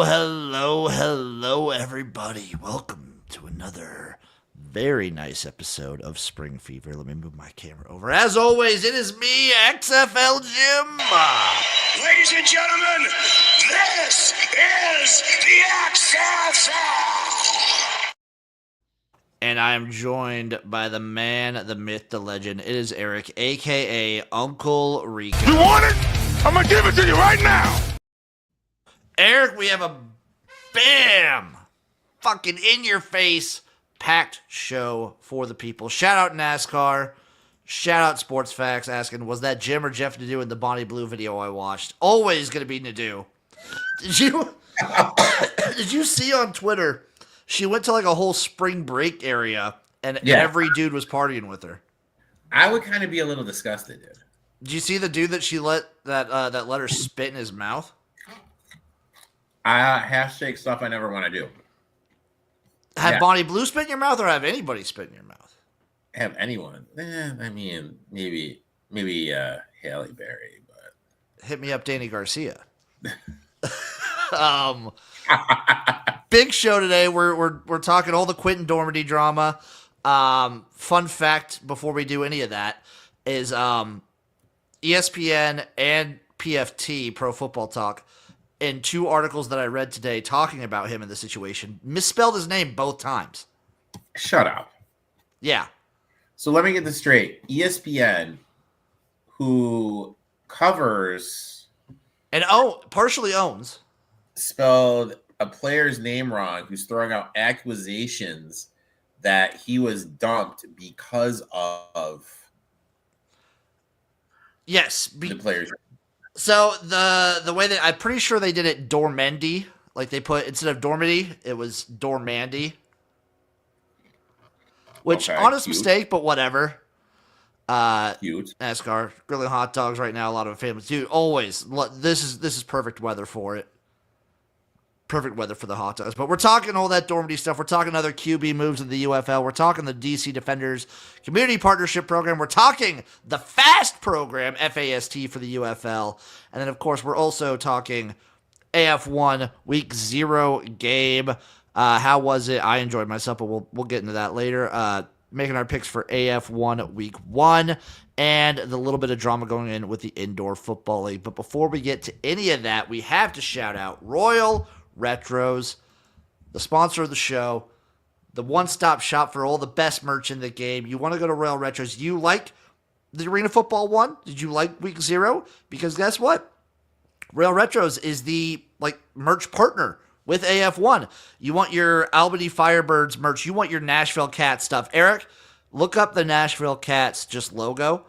Hello, everybody. Welcome to another very nice episode of Spring Fever. Let me move my camera over. As always, it is me, XFL Jim. Ladies and gentlemen, this is the XFL. And I am joined by the man, the myth, the legend. It is Eric, a.k.a. Uncle Rico. You want it? I'm going to give it to you right now. Eric, we have a fucking in-your-face, packed show for the people. Shout out NASCAR. Shout out Sports Facts asking, was that Jim or Jeff Nadeau in the Bonnie Blue video I watched? Always going to be Nadeau. Did you see on Twitter, she went to like a whole spring break area and every dude was partying with her. I would kind of be a little disgusted, dude. Did you see the dude that she let her spit in his mouth? Hashtag stuff I never want to do. Have Bonnie Blue spit in your mouth, or have anybody spit in your mouth? Have anyone? I mean, maybe Halle Berry, but hit me up, Danny Garcia. Big show today. We're talking all the Quinton Dormady drama. Fun fact before we do any of that is ESPN and PFT, Pro Football Talk, in two articles that I read today talking about him in the situation, misspelled his name both times. Shut up. Yeah. So let me get this straight. ESPN, who covers and partially owns, spelled a player's name wrong, who's throwing out accusations that he was dumped because of the player's. So the way that I'm pretty sure they did it Dormady, like they put instead of Dormady, it was Dormady. Which honest mistake, but whatever. Cute. NASCAR grilling hot dogs right now. A lot of families, dude. Always, this is perfect weather for it. Perfect weather for the hot dogs. But we're talking all that Dormady stuff. We're talking other QB moves in the UFL. We're talking the DC Defenders Community Partnership Program. We're talking the FAST program, FAST for the UFL. And then, of course, we're also talking AF1 Week 0 game. How was it? I enjoyed myself, but we'll get into that later. Making our picks for AF1 Week 1 and the little bit of drama going in with the Indoor Football League. But before we get to any of that, we have to shout out Royal Retros, the sponsor of the show, the one-stop shop for all the best merch in the game. You want to go to Royal Retros. You like the Arena Football 1? Did you like Week 0? Because guess what? Royal Retros is the merch partner with AF1. You want your Albany Firebirds merch. You want your Nashville Cats stuff. Eric, look up the Nashville Cats just logo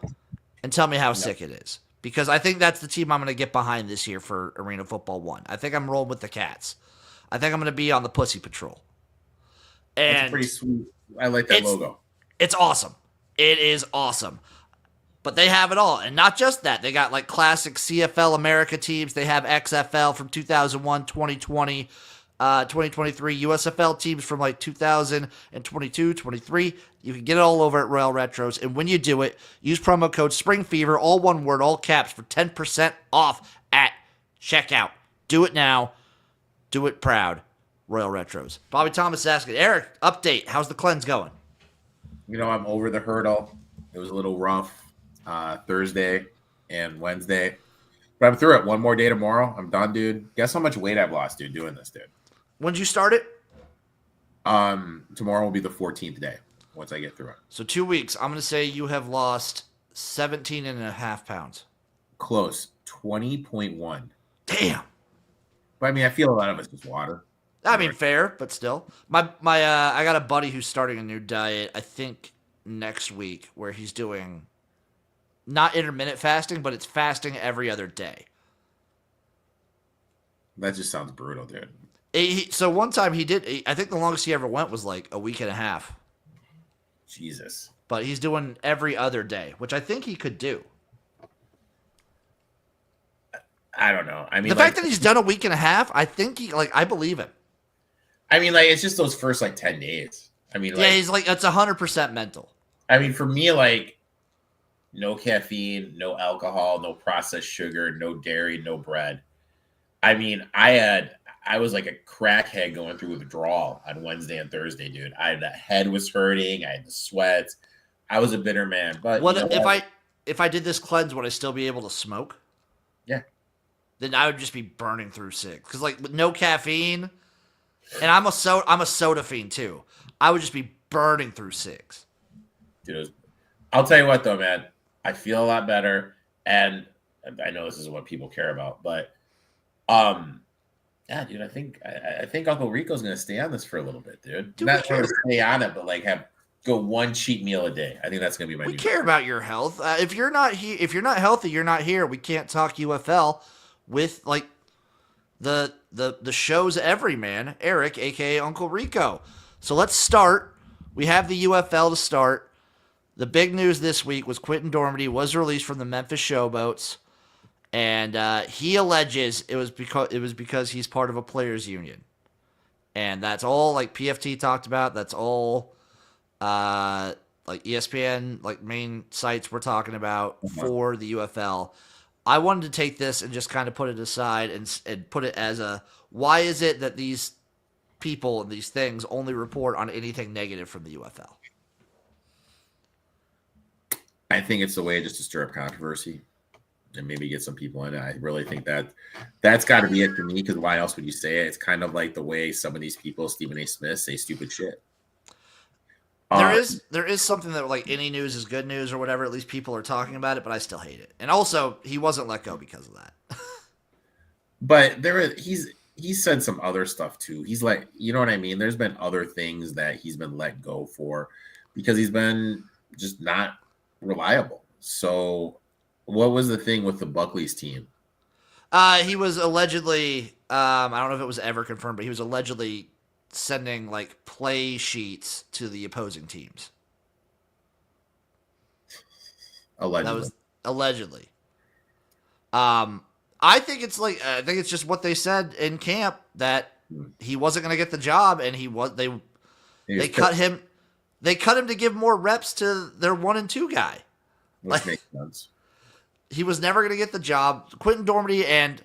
and tell me how sick it is. Because I think that's the team I'm going to get behind this year for Arena Football 1. I think I'm rolling with the Cats. I think I'm going to be on the Pussy Patrol. And that's pretty sweet. I like that logo. It's awesome. It is awesome. But they have it all. And not just that. They got classic CFL America teams. They have XFL from 2001, 2020, 2023. USFL teams from 2022, 23. You can get it all over at Royal Retros. And when you do it, use promo code SPRINGFEVER, all one word, all caps, for 10% off at checkout. Do it now. Do it proud. Royal Retros. Bobby Thomas asking, Eric, update. How's the cleanse going? I'm over the hurdle. It was a little rough Thursday and Wednesday. But I'm through it. One more day tomorrow. I'm done, dude. Guess how much weight I've lost, dude, doing this, dude. When did you start it? Tomorrow will be the 14th day once I get through it. So 2 weeks. I'm going to say you have lost 17.5 pounds. Close. 20.1. Damn. But I mean, I feel a lot of it's just water. I mean, fair, but still. I got a buddy who's starting a new diet, I think next week, where he's doing not intermittent fasting, but it's fasting every other day. That just sounds brutal, dude. So one time I think the longest he ever went was a week and a half. Jesus. But he's doing every other day, which I think he could do. I don't know. I mean, the fact that he's done a week and a half, I think I believe him. I mean, it's just those first 10 days. I mean, he's it's 100% mental. I mean, for me, no caffeine, no alcohol, no processed sugar, no dairy, no bread. I mean, I I was like a crackhead going through withdrawal on Wednesday and Thursday, dude. The head was hurting. I had the sweats. I was a bitter man. But What you know if I did this cleanse? Would I still be able to smoke? Yeah. Then I would just be burning through 6 because like with no caffeine, and I'm a soda fiend too. I would just be burning through 6. Dude, I'll tell you what though, man. I feel a lot better, and I know this is what people care about, but yeah, dude, I think Uncle Rico's gonna stay on this for a little bit, dude. Not trying to stay on it, but like go one cheat meal a day. I think that's gonna be my. We care about your health. If you're not healthy, you're not here. We can't talk UFL with like the show's everyman, Eric, aka Uncle Rico. So let's start. We have the UFL to start. The big news this week was Quinton Dormady was released from the Memphis Showboats, and he alleges it was because he's part of a players union, and that's all like PFT talked about. That's all like ESPN like main sites we're talking about for the UFL. I wanted to take this and just kind of put it aside and put it as a why is it that these people and these things only report on anything negative from the UFL? I think it's the way just to stir up controversy and maybe get some people in it. I really think that's got to be it for me, because why else would you say it? It's kind of like the way some of these people, Stephen A. Smith, say stupid shit. There is something that like any news is good news or whatever. At least people are talking about it, but I still hate it. And also, he wasn't let go because of that. But he's said some other stuff too. He's like, you know what I mean? There's been other things that he's been let go for because he's been just not reliable. So what was the thing with the Buckley's team? He was allegedly, I don't know if it was ever confirmed, but he was allegedly sending like play sheets to the opposing teams. Allegedly. That was allegedly. I think it's just what they said in camp that he wasn't going to get the job, and they cut him. They cut him to give more reps to their 1 and 2 guy. Which makes sense. He was never going to get the job. Quinton Dormady, and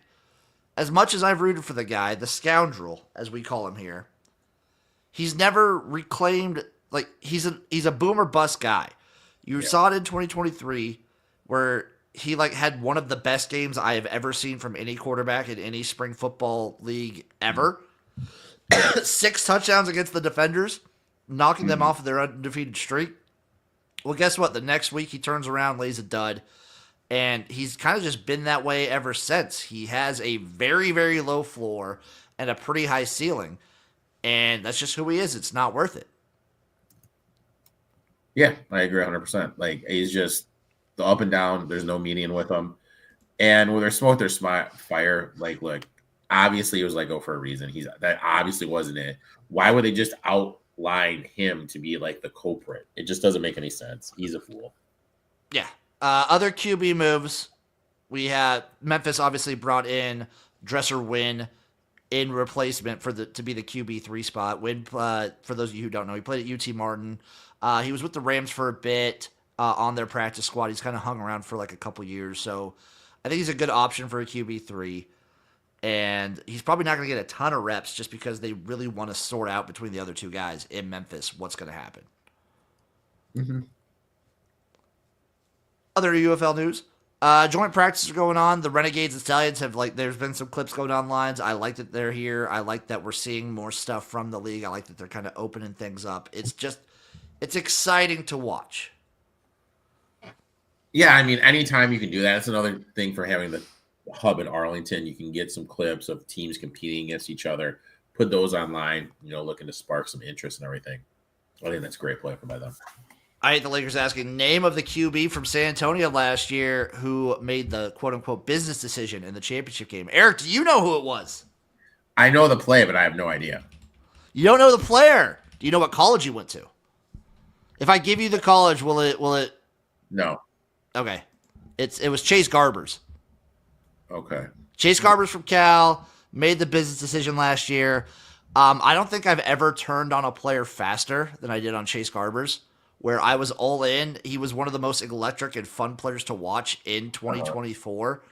as much as I've rooted for the guy, the scoundrel, as we call him here, he's never reclaimed, like, he's a boomer bust guy. You saw it in 2023 where he, like, had one of the best games I have ever seen from any quarterback in any spring football league ever. 6 touchdowns against the Defenders, knocking them off of their undefeated streak. Well, guess what? The next week he turns around, lays a dud, and he's kind of just been that way ever since. He has a very, very low floor and a pretty high ceiling, and that's just who he is. It's not worth it. Yeah, I agree 100%. Like, he's just the up and down. There's no median with him. And when there's smoke, there's fire. Like, look, obviously it was let go for a reason. That obviously wasn't it. Why would they just outline him to be like the culprit? It just doesn't make any sense. He's a fool. Yeah. Other QB moves, we had Memphis obviously brought in Dresser Wynn in replacement to be the QB3 spot. Wynn, for those of you who don't know, he played at UT Martin. He was with the Rams for a bit on their practice squad. He's kind of hung around for like a couple years, so I think he's a good option for a QB3. And he's probably not going to get a ton of reps just because they really want to sort out between the other 2 guys in Memphis what's going to happen. Mm-hmm. Other UFL news. Joint practices are going on. The Renegades and Stallions have, like, there's been some clips going online. I like that they're here. I like that we're seeing more stuff from the league. I like that they're kind of opening things up. It's exciting to watch. Yeah, I mean, anytime you can do that, it's another thing for having the hub in Arlington. You can get some clips of teams competing against each other, put those online, looking to spark some interest and everything. I think that's a great play by them. I hate the Lakers asking name of the QB from San Antonio last year who made the quote-unquote business decision in the championship game. Eric, do you know who it was? I know the play, but I have no idea. You don't know the player. Do you know what college he went to? If I give you the college, will it? No. Okay. It was Chase Garbers. Okay. Chase Garbers from Cal made the business decision last year. I don't think I've ever turned on a player faster than I did on Chase Garbers, where I was all in. He was one of the most electric and fun players to watch in 2024.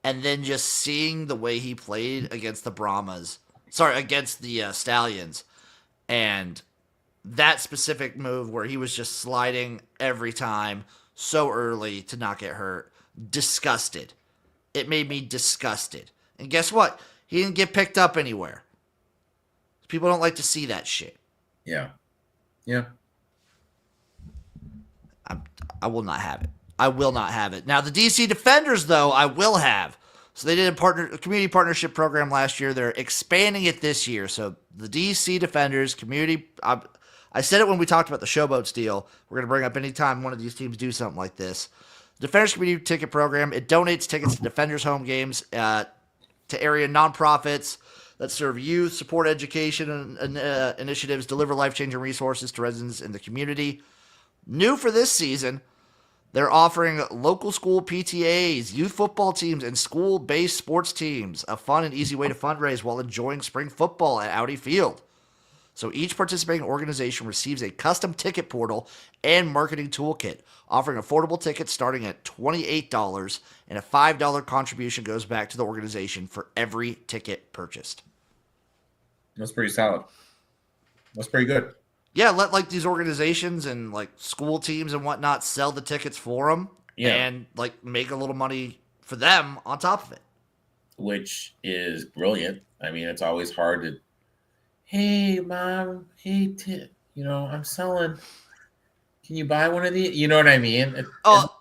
And then just seeing the way he played against the Brahmas against the Stallions. And that specific move where he was just sliding every time so early to not get hurt, disgusted. It made me disgusted. And guess what? He didn't get picked up anywhere. People don't like to see that shit. Yeah. Yeah. I will not have it. I will not have it. Now, the DC Defenders, though, I will have. So they did a community partnership program last year. They're expanding it this year. So the DC Defenders community, I said it when we talked about the Showboats deal. We're going to bring up anytime one of these teams do something like this. Defenders Community Ticket Program, it donates tickets to Defenders home games to area nonprofits that serve youth, support education and initiatives, deliver life-changing resources to residents in the community. New for this season, they're offering local school PTAs, youth football teams, and school-based sports teams a fun and easy way to fundraise while enjoying spring football at Audi Field. So each participating organization receives a custom ticket portal and marketing toolkit, offering affordable tickets starting at $28, and a $5 contribution goes back to the organization for every ticket purchased. That's pretty solid. That's pretty good. Yeah, let like these organizations and like school teams and whatnot sell the tickets for them, and like make a little money for them on top of it. Which is brilliant. I mean, it's always hard to, hey, mom, hey, I'm selling. Can you buy one of these? You know what I mean?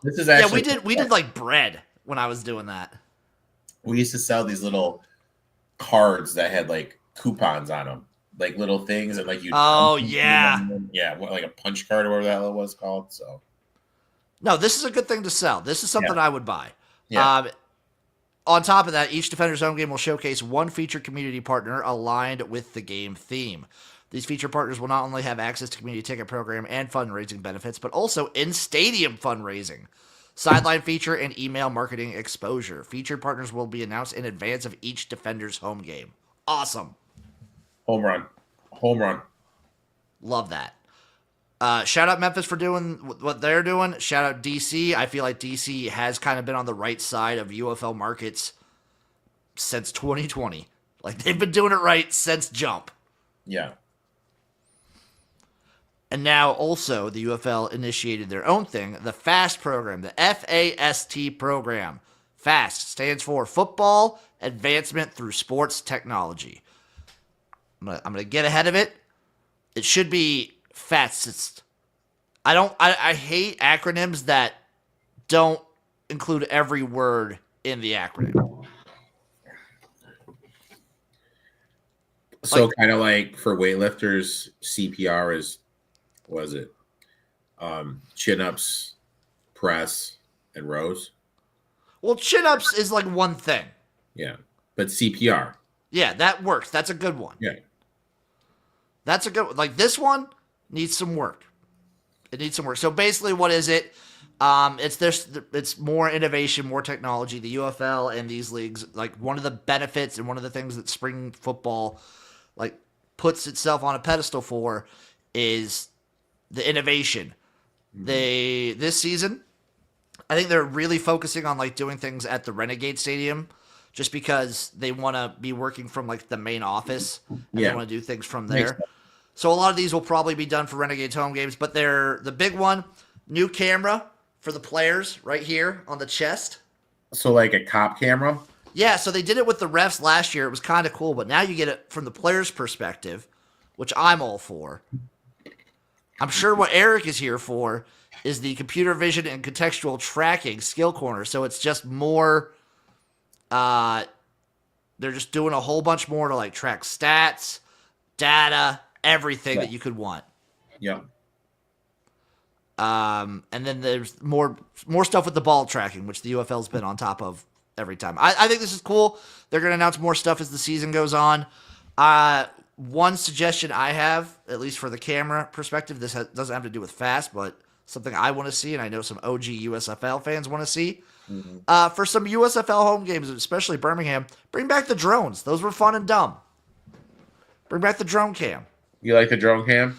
This is actually we did like bread when I was doing that. We used to sell these little cards that had like coupons on them. Like little things and like you. Oh yeah, like a punch card or whatever the hell it was called. So, no, this is a good thing to sell. This is something I would buy. Yeah. On top of that, each Defender's home game will showcase one featured community partner aligned with the game theme. These featured partners will not only have access to community ticket program and fundraising benefits, but also in-stadium fundraising, sideline feature, and email marketing exposure. Featured partners will be announced in advance of each Defender's home game. Awesome. Home run. Love that. Shout out Memphis for doing what they're doing. Shout out DC. I feel like DC has kind of been on the right side of UFL markets since 2020. Like they've been doing it right since jump. Yeah. And now also the UFL initiated their own thing, the FAST program, the FAST program. FAST stands for Football Advancement Through Sports Technology. I'm gonna get ahead of it. It should be FAST. I hate acronyms that don't include every word in the acronym. So kind of like for weightlifters, CPR is, what is it? Chin-ups, press, and rows. Well, chin-ups is like one thing. Yeah, but CPR. Yeah, that works. That's a good one. Yeah. That's a good one. Like this one needs some work. It needs some work. So basically, what is it? It's more innovation, more technology. The UFL and these leagues, like one of the benefits and one of the things that spring football like puts itself on a pedestal for is the innovation. Mm-hmm. This season, I think they're really focusing on like doing things at the Renegade Stadium, just because they want to be working from like the main office and they want to do things from there. So a lot of these will probably be done for Renegade's home games, but they're the big one, new camera for the players right here on the chest. So like a cop camera? Yeah, so they did it with the refs last year. It was kind of cool, but now you get it from the players' perspective, which I'm all for. I'm sure what Eric is here for is the computer vision and contextual tracking skill corner. So it's just more, they're just doing a whole bunch more to like track stats, data, everything that you could want. Yeah. And then there's more stuff with the ball tracking, which the UFL's been on top of every time. I think this is cool. They're going to announce more stuff as the season goes on. One suggestion I have, at least for the camera perspective, this doesn't have to do with fast, but something I want to see, and I know some OG USFL fans want to see. Mm-hmm. For some USFL home games, especially Birmingham, bring back the drones. Those were fun and dumb. Bring back the drone cam. You like the drone cam?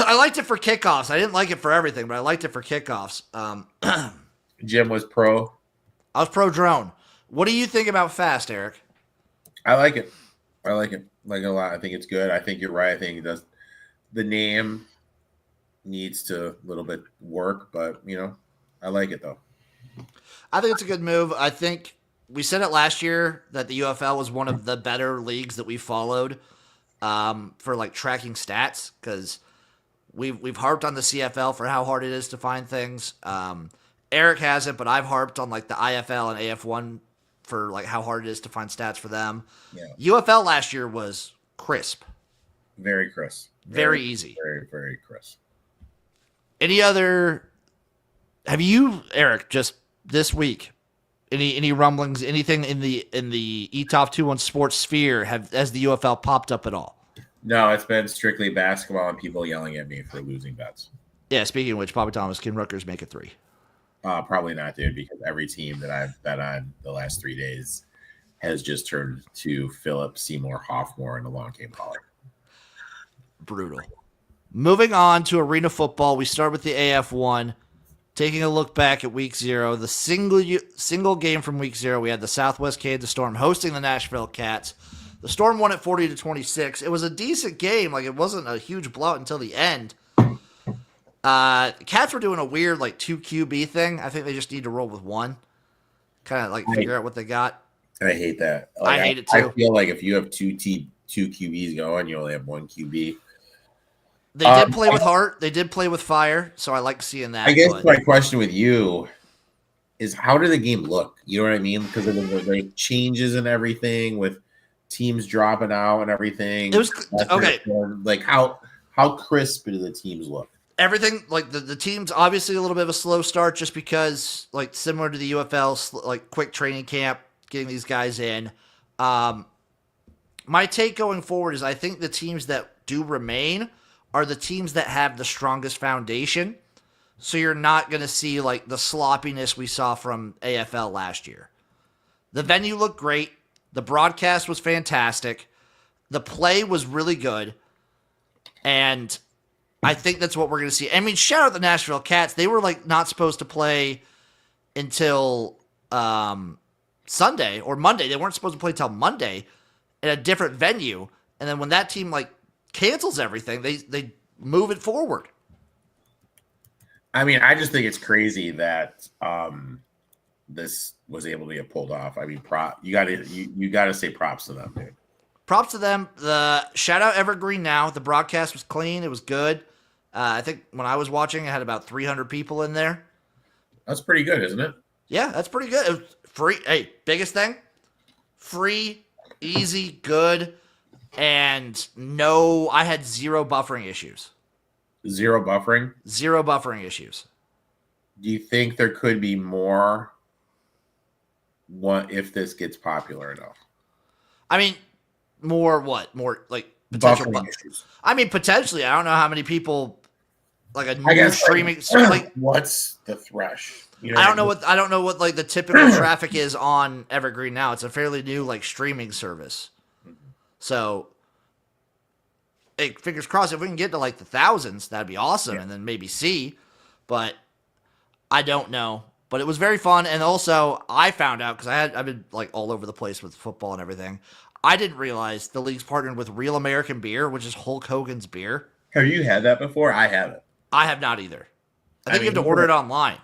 I liked it for kickoffs. I didn't like it for everything, but I liked it for kickoffs. Jim was pro. I was pro drone. What do you think about fast, Eric? I like it. like a lot. I think it's good. I think you're right. I think it does. The name needs to a little bit work, but I like it though. I think it's a good move. I think we said it last year that the UFL was one of the better leagues that we followed for like tracking stats because we've harped on the CFL for how hard it is to find things. Eric hasn't, but I've harped on like the IFL and AF1 for like how hard it is to find stats for them. Yeah. UFL last year was crisp. Very crisp. Very easy. Very, very crisp. Any other? Have you, Eric, just this week? Any rumblings? Anything in the eTop 2-1 sports sphere has the UFL popped up at all? No, it's been strictly basketball and people yelling at me for losing bets. Yeah. Speaking of which, Bobby Thomas, can Rutgers make it 3? Probably not, dude, because every team that I've bet on the last 3 days has just turned to Philip Seymour Hoffmore in the long game caller. Brutal. Moving on to arena football, we start with the AF1. Taking a look back at week 0, the single game from week 0, we had the Southwest Kansas Storm hosting the Nashville Cats. The Storm won at 40-26. It was a decent game. Like, it wasn't a huge blowout until the end. Cats were doing a weird, like, 2 QB thing. I think they just need to roll with 1. Kind of, like, figure out what they got. I hate that. Like, I hate it, too. I feel like if you have two QBs going, you only have 1 QB. They did play with heart. They did play with fire, so I like seeing that. I guess my question with you is, how did the game look? You know what I mean? Because of the changes and everything with teams dropping out and everything. It was okay. Like how crisp do the teams look? Everything, like the team's obviously a little bit of a slow start just because, like, similar to the UFL, like quick training camp, getting these guys in. My take going forward is I think the teams that do remain are the teams that have the strongest foundation. So you're not going to see like the sloppiness we saw from AFL last year. The venue looked great. The broadcast was fantastic. The play was really good. And I think that's what we're going to see. I mean, shout out the Nashville Cats. They were like not supposed to play until Sunday or Monday. They weren't supposed to play until Monday at a different venue. And then when that team like cancels everything, they move it forward. I mean, I just think it's crazy that this was able to get pulled off. I mean, you gotta say props to them, dude. Props to them. The shout out Evergreen Now. The broadcast was clean. It was good. I think when I was watching, it had about 300 people in there. That's pretty good, isn't it? Yeah, that's pretty good. It was free. Hey, biggest thing, free, easy, good. And no, I had 0 buffering issues. 0 buffering? 0 buffering issues. Do you think there could be more if this gets popular enough? I mean, more what? More like potential buffering issues. I mean, potentially. I don't know how many people like a new streaming. Like, what's the thresh? You know I don't know what like the typical traffic is on Evergreen Now. It's a fairly new like streaming service. So, hey, fingers crossed, if we can get to like the thousands, that'd be awesome, and then maybe see. But I don't know. But it was very fun, and also I found out because I've been like all over the place with football and everything. I didn't realize the league's partnered with Real American Beer, which is Hulk Hogan's beer. Have you had that before? I haven't. I have not either. I think you have to order it online.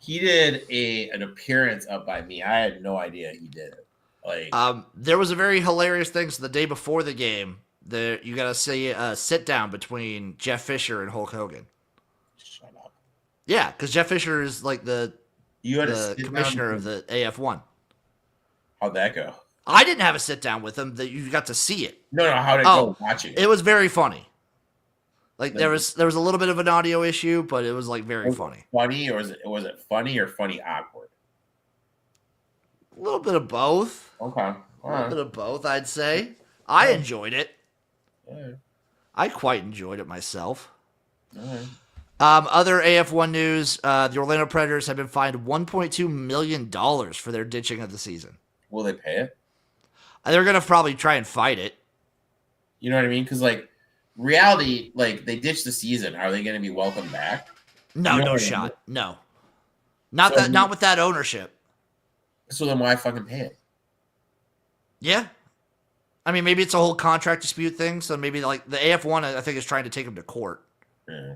He did an appearance up by me. I had no idea he did it. Like, there was a very hilarious thing. So the day before the game, you got to see a sit down between Jeff Fisher and Hulk Hogan. Shut up. Yeah, because Jeff Fisher is like the commissioner of the AF1. How'd that go? I didn't have a sit down with him. That you got to see it. No. How did it go watching it? It was very funny. Like there was a little bit of an audio issue, but it was like very funny. Funny, or was it funny or funny awkward? A little bit of both. Okay. A little bit of both, I'd say. I enjoyed it. Right. I quite enjoyed it myself. Right. Other AF1 news, the Orlando Predators have been fined $1.2 million for their ditching of the season. Will they pay it? They're going to probably try and fight it. You know what I mean? Because, like, reality, like, they ditched the season. Are they going to be welcomed back? No, no shot. No. Not with that ownership. So then why fucking pay it? Yeah. I mean, maybe it's a whole contract dispute thing. So maybe like the AF1, I think, is trying to take him to court. Yeah.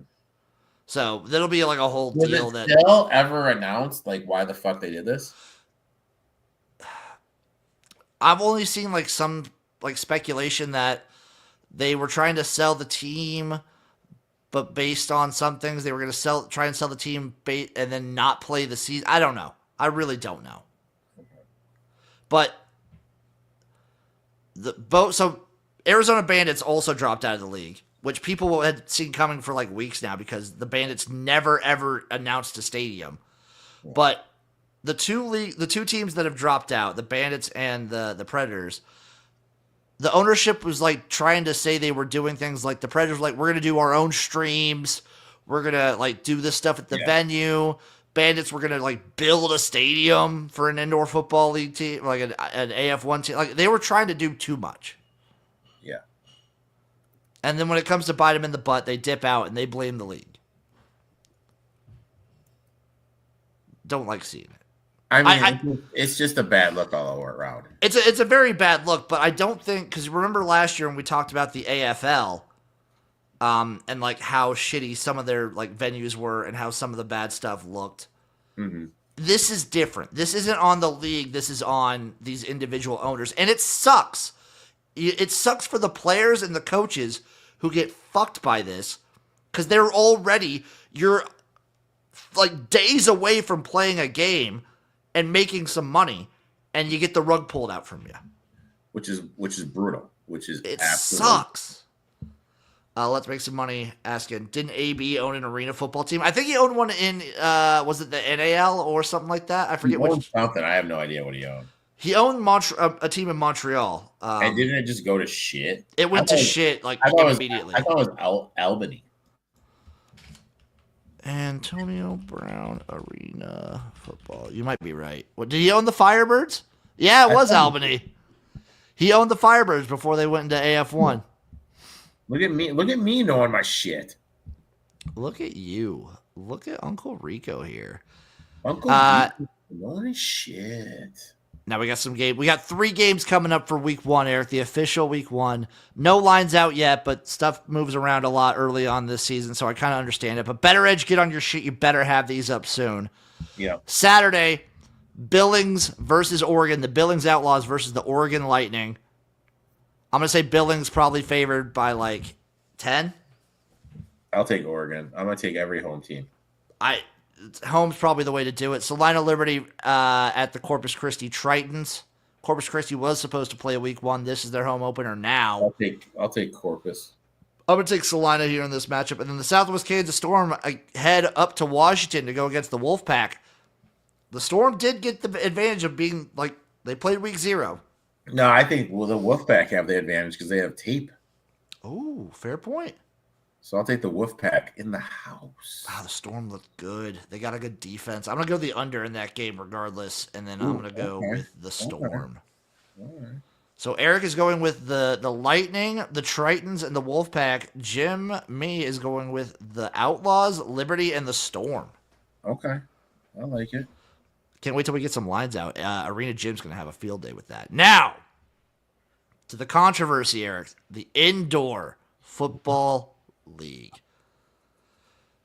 So that'll be like a whole Was deal it that still ever announced like why the fuck they did this? I've only seen like some like speculation that they were trying to sell the team, but based on some things they were going to try and sell the team and then not play the season. I don't know. I really don't know. But so Arizona Bandits also dropped out of the league, which people had seen coming for like weeks now because the Bandits never ever announced a stadium. But the two teams that have dropped out, the Bandits and the Predators, the ownership was like trying to say they were doing things like the Predators were like, we're going to do our own streams. We're going to like do this stuff at the venue. Bandits were going to like build a stadium for an indoor football league team, like an AF1 team. Like they were trying to do too much. Yeah. And then when it comes to bite them in the butt, they dip out and they blame the league. Don't like seeing it. I mean, it's just a bad look all around. It's a very bad look, but I don't think, because remember last year when we talked about the AFL, and like how shitty some of their like venues were and how some of the bad stuff looked. Mm-hmm. This is different. This isn't on the league. This is on these individual owners, and it sucks. It sucks for the players and the coaches who get fucked by this because you're like days away from playing a game and making some money, and you get the rug pulled out from you. Which is brutal. It sucks. Let's make some money asking, didn't AB own an arena football team? I think he owned one in, was it the NAL or something like that? I forget which. Something. I have no idea what he owned. He owned a team in Montreal. And didn't it just go to shit? It went to shit like immediately. I thought it was Albany. Antonio Brown Arena Football. You might be right. What, did he own the Firebirds? Yeah, it was Albany. He owned the Firebirds before they went into AF1. Look at me knowing my shit. Look at you. Look at Uncle Rico here. Uncle Rico knowing his shit. Now we got some game. We got 3 games coming up for week 1, Eric, the official week 1. No lines out yet, but stuff moves around a lot early on this season, so I kind of understand it. But Better Edge, get on your shit. You better have these up soon. Yeah. Saturday, Billings versus Oregon. The Billings Outlaws versus the Oregon Lightning. I'm going to say Billings probably favored by like 10. I'll take Oregon. I'm going to take every home team. Home's probably the way to do it. Salina Liberty at the Corpus Christi Tritons. Corpus Christi was supposed to play week 1. This is their home opener now. I'll take Corpus. I'm going to take Salina here in this matchup. And then the Southwest Kansas Storm head up to Washington to go against the Wolfpack. The Storm did get the advantage of being like they played week 0. No, I think the Wolfpack have the advantage because they have tape. Oh, fair point. So I'll take the Wolfpack in the house. Wow, the Storm looked good. They got a good defense. I'm going to go the under in that game regardless, and then I'm going to go with the Storm. All right. So Eric is going with the Lightning, the Tritons, and the Wolfpack. Me is going with the Outlaws, Liberty, and the Storm. Okay. I like it. Can't wait till we get some lines out. Arena Jim's going to have a field day with that. Now, to the controversy, Eric. The Indoor Football League.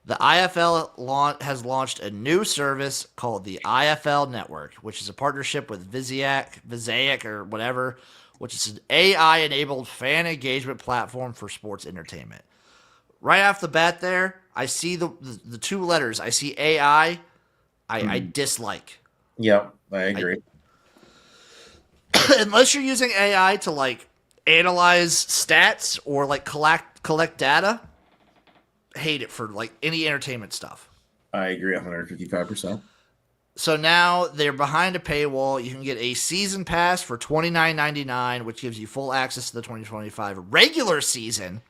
The IFL has launched a new service called the IFL Network, which is a partnership with Visaic or whatever, which is an AI-enabled fan engagement platform for sports entertainment. Right off the bat there, I see the 2 letters. I see AI. I dislike. Yep, I agree. Unless you're using AI to like analyze stats or like collect data, hate it for like any entertainment stuff. I agree 155%. So now they're behind a paywall. You can get a season pass for $29.99, which gives you full access to the 2025 regular season.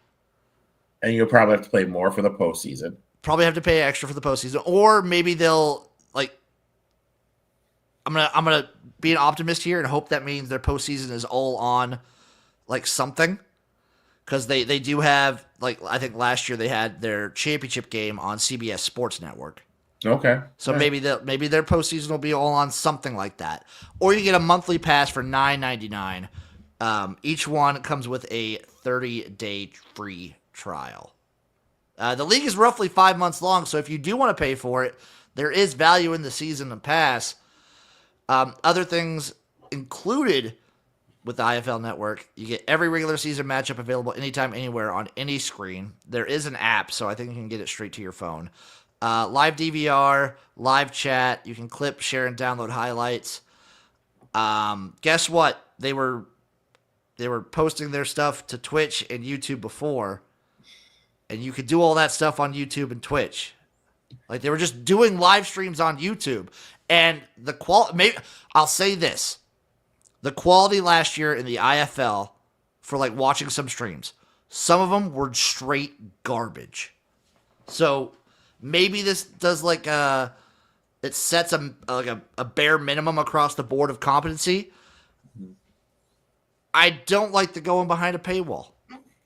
And you'll probably have to play more for the postseason. Probably have to pay extra for the postseason, or maybe they'll like. I'm gonna be an optimist here and hope that means their postseason is all on like something, because they do have like I think last year they had their championship game on CBS Sports Network. Okay. So maybe their postseason will be all on something like that, or you get a monthly pass for $9.99, Each one comes with a 30-day free trial. The league is roughly 5 months long, so if you do want to pay for it, there is value in the season pass. Other things included with the IFL network, you get every regular season matchup available anytime, anywhere, on any screen. There is an app, so I think you can get it straight to your phone. Live DVR, live chat. You can clip, share, and download highlights. Guess what? They were posting their stuff to Twitch and YouTube before, and you could do all that stuff on YouTube and Twitch. Like, they were just doing live streams on YouTube. And the quality, I'll say this. The quality last year in the IFL for, like, watching some streams, some of them were straight garbage. So maybe this does, like, it sets a bare minimum across the board of competency. I don't like the going behind a paywall.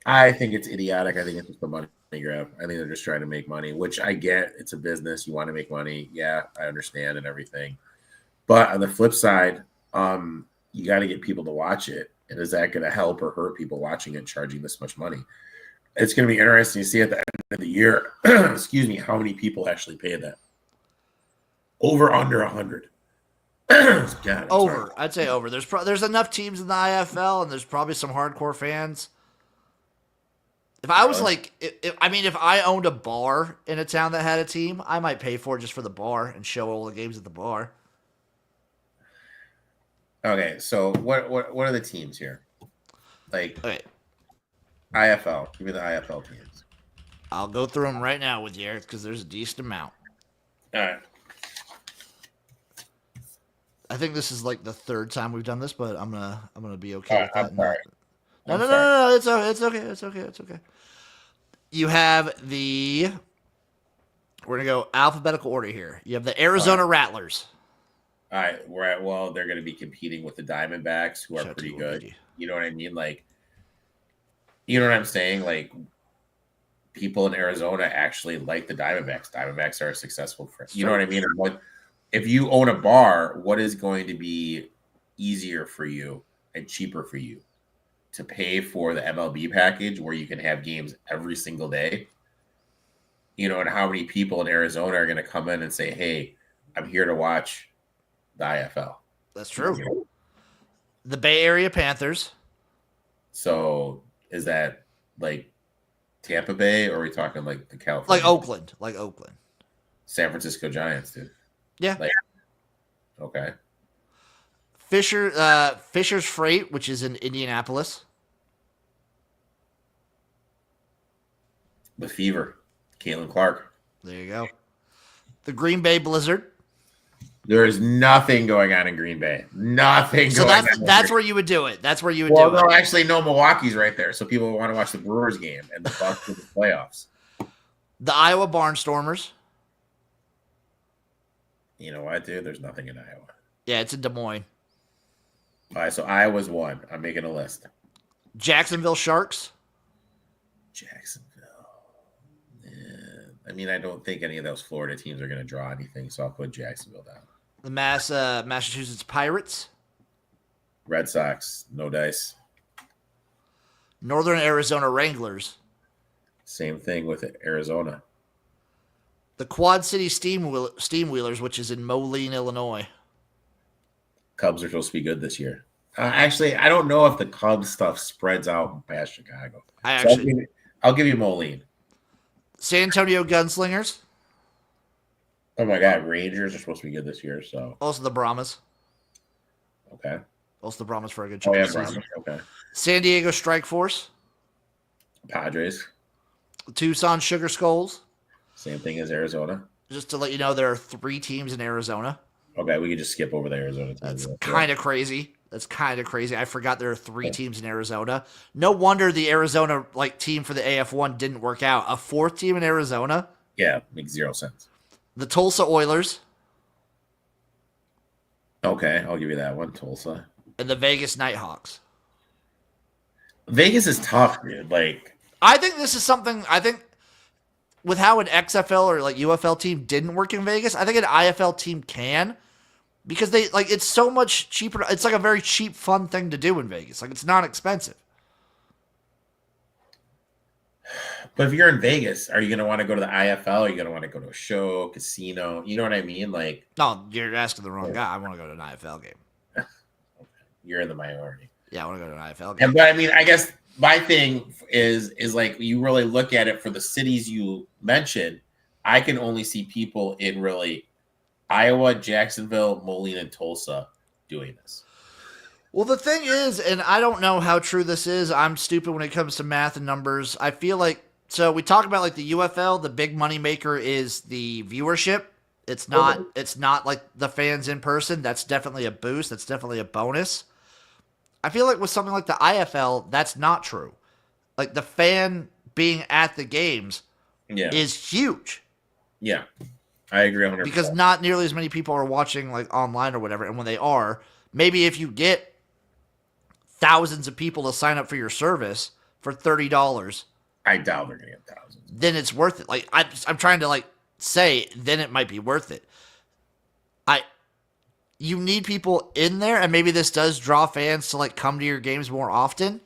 I think it's idiotic. I think it's just a money grab. I think they're just trying to make money, which I get. It's a business. You want to make money. Yeah, I understand and everything. But on the flip side, you got to get people to watch it. And is that going to help or hurt people watching it, charging this much money? It's going to be interesting to see at the end of the year, excuse me, how many people actually pay that. Over, under 100. God, over. sorry. I'd say over. There's enough teams in the IFL, and there's probably some hardcore fans. If I was like, if I owned a bar in a town that had a team, I might pay for it just for the bar and show all the games at the bar. Okay, so what are the teams here? Like, Okay, IFL. Give me the IFL teams. I'll go through them right now with you, Eric, because there's a decent amount. All right. I think this is like the third time we've done this, but I'm gonna be okay with that. I'm sorry. No. It's okay. You have we're gonna go alphabetical order here. You have the Arizona Rattlers. All right, they're going to be competing with the Diamondbacks, who are pretty good. You know what I mean? Like, you know what I'm saying? Like, people in Arizona actually like the Diamondbacks. Diamondbacks are successful for, you know what I mean? And what if you own a bar? What is going to be easier for you and cheaper for you to pay for the MLB package, where you can have games every single day? You know, and how many people in Arizona are going to come in and say, "Hey, I'm here to watch the IFL." That's true. The Bay Area Panthers. So is that like Tampa Bay, or are we talking like the California? Like Oakland. San Francisco Giants, dude. Yeah. Like, okay. Fisher's Freight, which is in Indianapolis. The Fever, Caitlin Clark. There you go. The Green Bay Blizzard. There is nothing going on in Green Bay. Nothing. So going that's where you would do it. That's where you would do it. Well, actually, no, Milwaukee's right there, so people want to watch the Brewers game and the Bucks in the playoffs. The Iowa Barnstormers. You know what, dude? There's nothing in Iowa. Yeah, it's in Des Moines. All right, so Iowa's one. I'm making a list. Jacksonville Sharks. Jacksonville. Yeah. I mean, I don't think any of those Florida teams are going to draw anything, so I'll put Jacksonville down. The Massachusetts Pirates. Red Sox, no dice. Northern Arizona Wranglers. Same thing with Arizona. The Quad City Steamwheelers, which is in Moline, Illinois. Cubs are supposed to be good this year. Actually, I don't know if the Cubs stuff spreads out past Chicago. I'll give you Moline. San Antonio Gunslingers. Oh my God, Rangers are supposed to be good this year. So also the Brahmas. Okay. Also the Brahmas for a good chunk of the season. Okay. San Diego Strike Force. Padres. Tucson Sugar Skulls. Same thing as Arizona. Just to let you know, there are 3 teams in Arizona. Okay, we could just skip over the Arizona team. That's kind of crazy. I forgot there are 3 teams in Arizona. No wonder the Arizona team for the AF1 didn't work out. A 4th team in Arizona? Yeah, makes 0 sense. The Tulsa Oilers. Okay, I'll give you that one, Tulsa. And the Vegas Nighthawks. Vegas is tough, dude. I think this is something. I think with how an XFL or UFL team didn't work in Vegas, I think an IFL team can. because they like it's so much cheaper. It's like a very cheap, fun thing to do in Vegas. Like it's not expensive. But if you're in Vegas, are you going to want to go to the IFL? Are you going to want to go to a show, casino? You know what I mean? Like, No, you're asking the wrong guy. I want to go to an IFL game. you're in the minority. Yeah, I want to go to an IFL game. And but I mean, I guess my thing is like you really look at it for the cities you mentioned. I can only see people in really Iowa, Jacksonville, Moline, and Tulsa doing this. Well, the thing is, and I don't know how true this is. I'm stupid when it comes to math and numbers. I feel like so we talk about like the UFL. The big money maker is the viewership. It's not. It's not like the fans in person. That's definitely a boost. That's definitely a bonus. I feel like with something like the IFL, that's not true. Like the fan being at the games is huge. Yeah, I agree 100%. Because not nearly as many people are watching like online or whatever. And when they are, maybe if you get thousands of people to sign up for your service for $30, I doubt they're gonna get thousands. then it's worth it. Like I'm trying to like say, then it might be worth it. You need people in there, and maybe this does draw fans to like come to your games more often.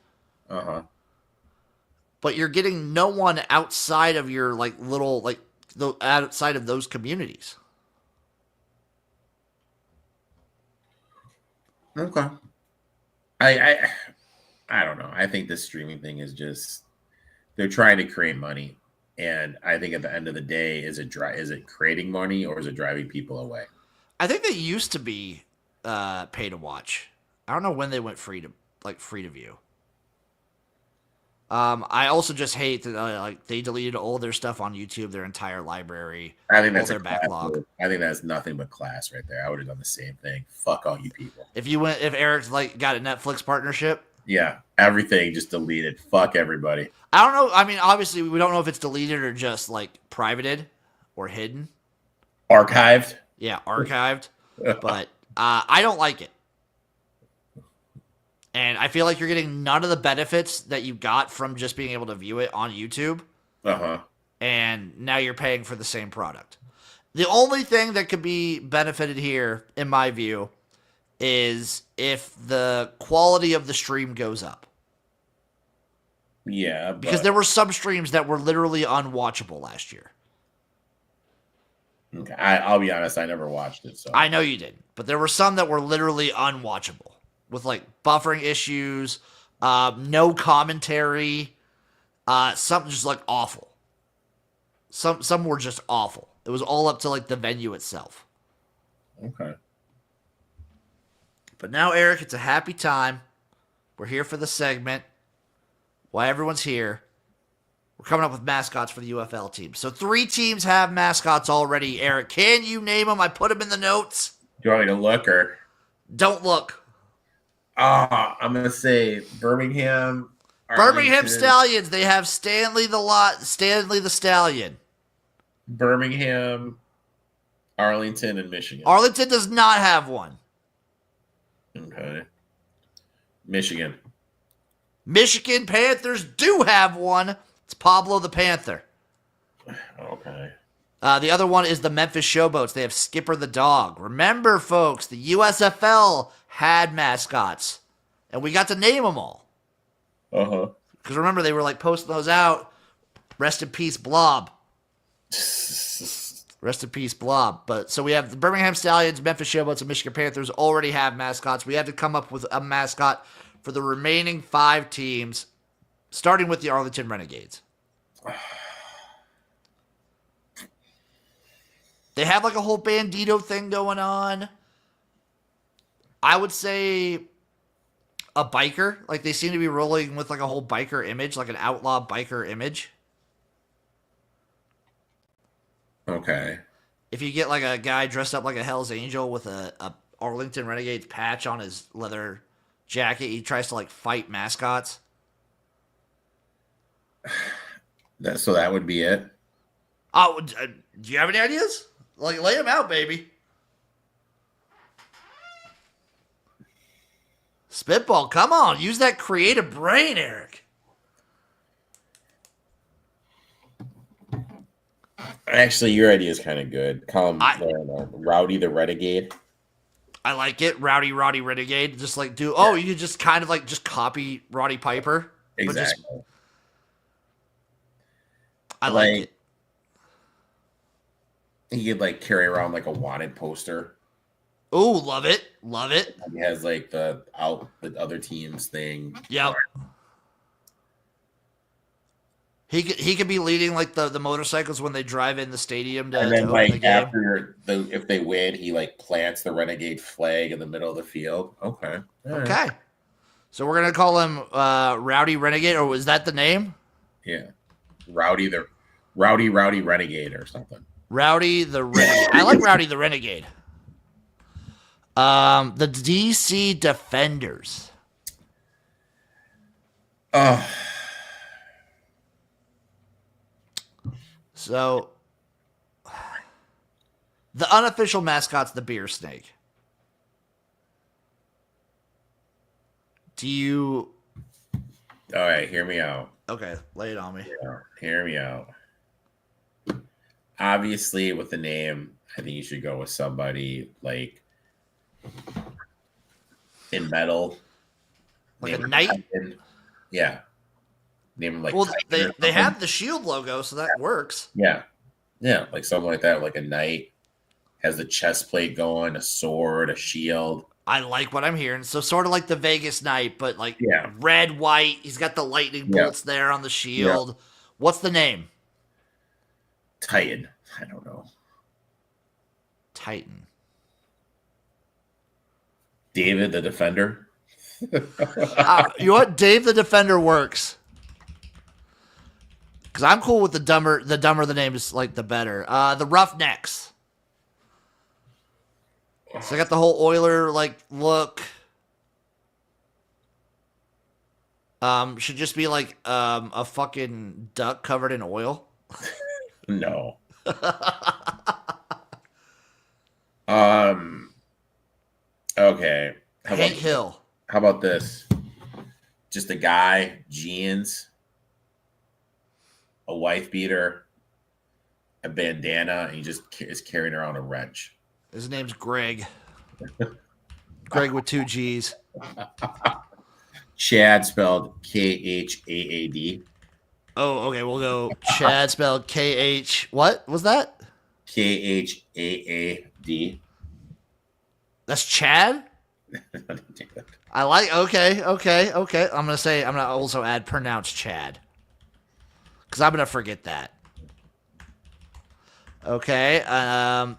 But you're getting no one outside of your like little like outside of those communities. Okay. I don't know. I think this streaming thing is just they're trying to create money, and I think at the end of the day, is it creating money or is it driving people away? I think they used to be pay to watch. I don't know when they went free to view. I also just hate that like they deleted all their stuff on YouTube, their entire library. I think that's their backlog. I think that's nothing but class right there. I would have done the same thing. Fuck all you people. If Eric's like got a Netflix partnership, yeah, everything just deleted. Fuck everybody. I don't know. I mean, obviously we don't know if it's deleted or just like privated or hidden, archived. Yeah, archived. But I don't like it. And I feel like you're getting none of the benefits that you got from just being able to view it on YouTube. And now you're paying for the same product. The only thing that could be benefited here, in my view, is if the quality of the stream goes up. Yeah. Because there were some streams that were literally unwatchable last year. Okay. I'll be honest, I never watched it. So I know you didn't. But there were some that were literally unwatchable. With like buffering issues, no commentary, something just like awful. Some were just awful. It was all up to like the venue itself. Okay. But now, Eric, it's a happy time. We're here for the segment. While everyone's here, we're coming up with mascots for the UFL team. So 3 teams have mascots already. Eric, can you name them? I put them in the notes. Do you want me to look or? Don't look. I'm gonna say Birmingham. Birmingham Stallions. They have Stanley the Stallion. Birmingham, Arlington, and Michigan. Arlington does not have one. Okay. Michigan. Michigan Panthers do have one. It's Pablo the Panther. Okay. The other one is the Memphis Showboats. They have Skipper the Dog. Remember, folks, the USFL had mascots, and we got to name them all. Because remember, they were like posting those out. Rest in peace, Blob. Rest in peace, Blob. But so we have the Birmingham Stallions, Memphis Showboats, and Michigan Panthers already have mascots. We had to come up with a mascot for the remaining 5 teams, starting with the Arlington Renegades. They have like a whole bandito thing going on. I would say a biker. Like they seem to be rolling with like a whole biker image, like an outlaw biker image. Okay. If you get like a guy dressed up like a Hell's Angel with a Arlington Renegades patch on his leather jacket, he tries to like fight mascots. So that would be it. Oh, do you have any ideas? Like, lay them out, baby. Spitball, come on. Use that creative brain, Eric. Actually, your idea is kind of good. Call him Rowdy the Renegade. I like it. Rowdy Roddy Renegade. Just like do. Oh, you could just kind of like just copy Roddy Piper. Exactly. But I like Like it. he could like carry around like a wanted poster. Oh, love it. Love it. He has like the other team's thing. Yep. He could be leading like the motorcycles when they drive in the stadium to, And to then open like the game. if they win, he like plants the Renegade flag in the middle of the field. Okay. All right. Okay. So we're gonna call him Rowdy Renegade, or was that the name? Yeah. Rowdy Renegade or something. Rowdy the Renegade. I like Rowdy the Renegade. The DC Defenders. So the unofficial mascot's the beer snake. Do you? All right, hear me out. Okay, lay it on me. Hear me out. Obviously, with the name, I think you should go with somebody like in metal. Like Name a him knight? Titan. Yeah. Name him like Well, Titan or they something. have the shield logo, so that works. Yeah. Yeah, like something like that, like a knight has the chest plate going, a sword, a shield. I like what I'm hearing. So sort of like the Vegas Knight, but like Yeah. red, white. He's got the lightning bolts there on the shield. What's the name? Titan. I don't know. Titan. David the Defender. You know what? Dave the Defender works. Because I'm cool with the dumber the name is like the better. The Roughnecks. So I got the whole Oiler like look. Should just be like a fucking duck covered in oil. No. Okay. Hank Hill. How about this? Just a guy, jeans, a wife beater, a bandana, and he just is carrying around a wrench. His name's Greg. Greg with 2 G's. Chad spelled Khaad. Oh, okay. We'll go Chad spelled KH. What was that? Khaad. That's Chad? I like. Okay. I'm gonna also add pronounce Chad, because I'm gonna forget that. Okay.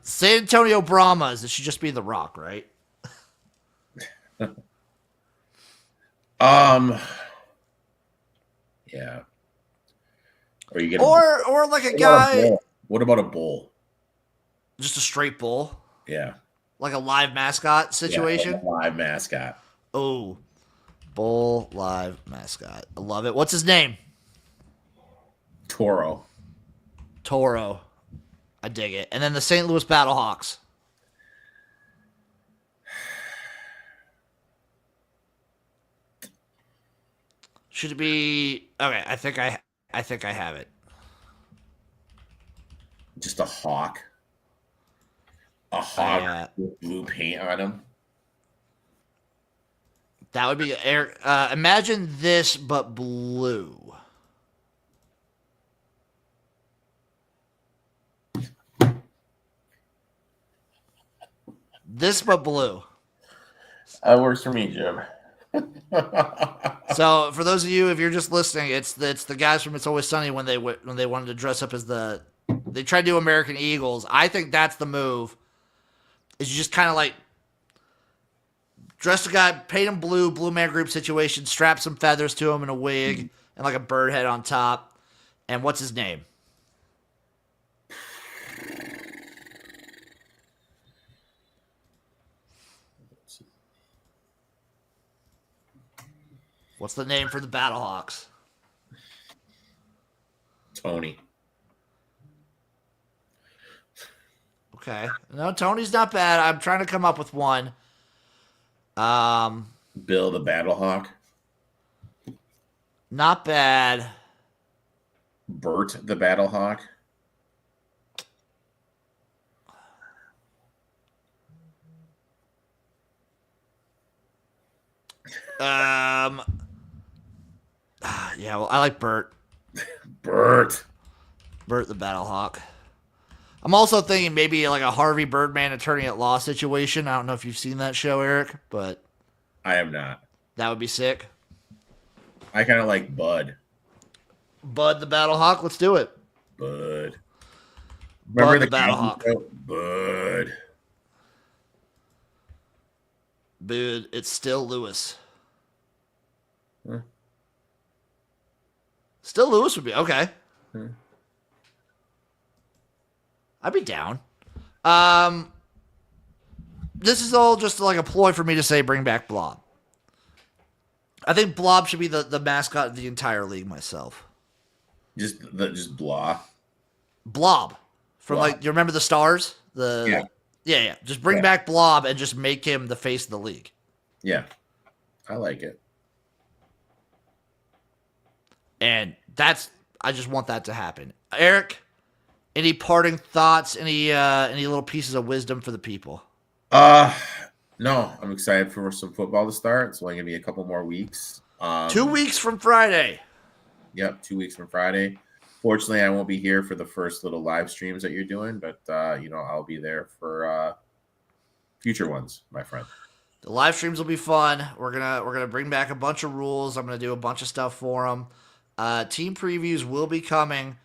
San Antonio Brahmas. It should just be The Rock, right? Yeah. Or you get or like a guy, what about a bull? just a straight bull, Yeah. like a live mascot situation. Yeah, like a live mascot. Oh, bull live mascot. I love it. What's his name? Toro. Toro. I dig it. And then the St. Louis Battlehawks. Should it be okay? I think I have it. Just a hawk. A hawk with blue paint on him. That would be air. Imagine this, but blue. This, but blue. That works for me, Jim. So, for those of you, if you're just listening, it's the guys from It's Always Sunny when they wanted to dress up as they tried to do American Eagles. I think that's the move. Is you just kind of like dress a guy, paint him blue, Blue Man Group situation, strap some feathers to him and a wig and like a bird head on top. And what's his name? What's the name for the Battlehawks? Tony. Okay. No, Tony's not bad. I'm trying to come up with one. Bill the Battlehawk. Not bad. Bert the Battlehawk. Yeah, well, I like Bert. Bert. Bert the Battlehawk. I'm also thinking maybe like a Harvey Birdman attorney at law situation. I don't know if you've seen that show, Eric, but I am not. that would be sick. I kind of like Bud. Bud the Battlehawk, let's do it. Bud. Bud Remember the Battlehawk. Bud. Dude, it's still Lewis. Huh. Still Lewis would be okay. Huh. I'd be down. This is all just like a ploy for me to say bring back Blob. I think Blob should be the mascot of the entire league myself. Just blah. Blob. From Blob. like, you remember the Stars? Yeah. Just bring back Blob and just make him the face of the league. Yeah. I like it. And I just want that to happen. Eric, any parting thoughts? Any little pieces of wisdom for the people? No, I'm excited for some football to start. It's only gonna be a couple more weeks. 2 weeks from Friday. Yep, 2 weeks from Friday. Fortunately, I won't be here for the first little live streams that you're doing, but I'll be there for future ones, my friend. The live streams will be fun. We're gonna bring back a bunch of rules. I'm gonna do a bunch of stuff for them. Team previews will be coming.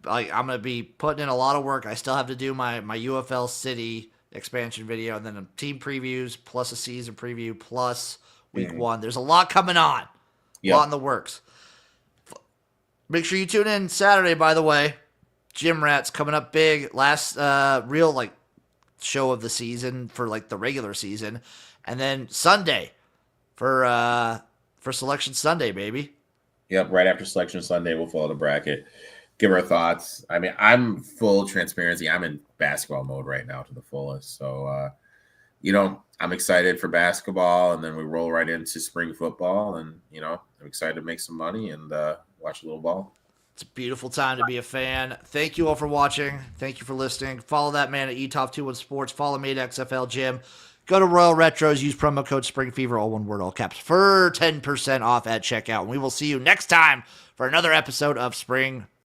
Like, I'm gonna be putting in a lot of work. I still have to do my UFL City expansion video, and then team previews plus a season preview plus week one. There's a lot coming on. Yep. A lot in the works. Make sure you tune in Saturday, by the way. Gym Rats coming up big. Last real show of the season for the regular season. And then Sunday for Selection Sunday, baby. Yep, right after Selection Sunday, we'll follow the bracket. Give our thoughts. I mean, I'm full transparency. I'm in basketball mode right now to the fullest. So, I'm excited for basketball, and then we roll right into spring football. And, I'm excited to make some money and watch a little ball. It's a beautiful time to be a fan. Thank you all for watching. Thank you for listening. Follow that man at eTop21 Sports. Follow me at XFL Gym. Go to Royal Retros. Use promo code SPRINGFEVER, all one word, all caps, for 10% off at checkout. And we will see you next time for another episode of Spring